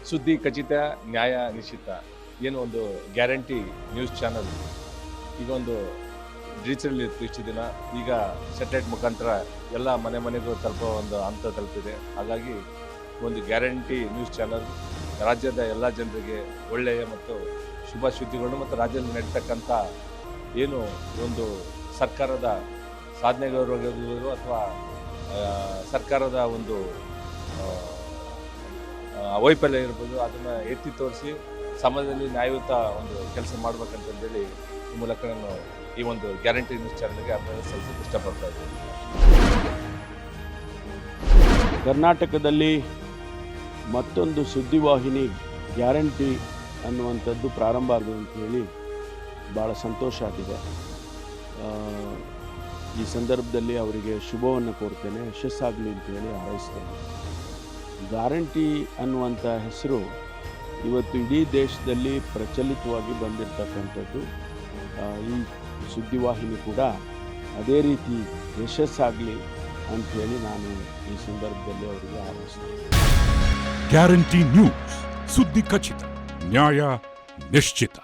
ಸುದ್ದಿ ಖಚಿತ, ನ್ಯಾಯ ನಿಶ್ಚಿತ ಏನು ಒಂದು ಗ್ಯಾರಂಟಿ ನ್ಯೂಸ್ ಚಾನಲ್ ಈಗ ಒಂದು ಡಿಜಿಟಲ್ ಇತ್ತು ಇಷ್ಟು ದಿನ. ಈಗ ಸ್ಯಾಟಲೈಟ್ ಮುಖಾಂತರ ಎಲ್ಲ ಮನೆಗೂ ತಲುಪೋ ಒಂದು ಹಂತ ತಲುಪಿದೆ. ಹಾಗಾಗಿ ಒಂದು ಗ್ಯಾರಂಟಿ ನ್ಯೂಸ್ ಚಾನಲ್ ರಾಜ್ಯದ ಎಲ್ಲ ಜನರಿಗೆ ಒಳ್ಳೆಯ ಮತ್ತು ಶುಭ ಸುದ್ದಿಗಳನ್ನು ಮತ್ತು ರಾಜ್ಯದಲ್ಲಿ ನಡೀತಕ್ಕಂಥ ಏನು ಒಂದು ಸರ್ಕಾರದ ಸಾಧನೆಗಳಿರ್ಬೋದು ಅಥವಾ ಸರ್ಕಾರದ ಒಂದು ವೈಫಲ್ಯ ಇರ್ಬೋದು, ಅದನ್ನು ಎತ್ತಿ ತೋರಿಸಿ ಸಮಾಜದಲ್ಲಿ ನ್ಯಾಯಯುತ ಒಂದು ಕೆಲಸ ಮಾಡ್ಬೇಕಂತಂದೇಳಿ ಈ ಮೂಲಕ ನಾನು ಈ ಒಂದು ಗ್ಯಾರಂಟಿ ನ್ಯೂಸ್ ಚಾನಲ್ಗೆ ಅಭಿನಂದನೆ ಸಲ್ಲಿಸಕ್ಕೆ ಇಷ್ಟಪಡ್ತಾ ಇದ್ದೀನಿ. ಕರ್ನಾಟಕದಲ್ಲಿ ಮತ್ತೊಂದು ಸುದ್ದಿವಾಹಿನಿ ಗ್ಯಾರಂಟಿ ಅನ್ನುವಂಥದ್ದು ಪ್ರಾರಂಭ ಆಗಿದೆ ಅಂತ ಹೇಳಿ ಭಾಳ ಸಂತೋಷ ಆಗಿದೆ. ಈ ಸಂದರ್ಭದಲ್ಲಿ ಅವರಿಗೆ ಶುಭವನ್ನು ಕೋರ್ತೇನೆ, ಯಶಸ್ಸಾಗಲಿ ಅಂತೇಳಿ ಹಾರೈಸ್ತೇನೆ. ಗ್ಯಾರಂಟಿ ಅನ್ನುವಂಥ ಹೆಸರು ಇವತ್ತು ಇಡೀ ದೇಶದಲ್ಲಿ ಪ್ರಚಲಿತವಾಗಿ ಬಂದಿರತಕ್ಕಂಥದ್ದು. ಈ ಸುದ್ದಿವಾಹಿನಿ ಕೂಡ ಅದೇ ರೀತಿ ಯಶಸ್ಸಾಗಲಿ ಅಂಥೇಳಿ ನಾನು ಈ ಸಂದರ್ಭದಲ್ಲಿ ಅವರಿಗೆ ಹಾರೈಸ್ತೇನೆ. ಗ್ಯಾರಂಟಿ ನ್ಯೂಸ್, ಸುದ್ದಿ ಖಚಿತ, ನ್ಯಾಯ ನಿಶ್ಚಿತ.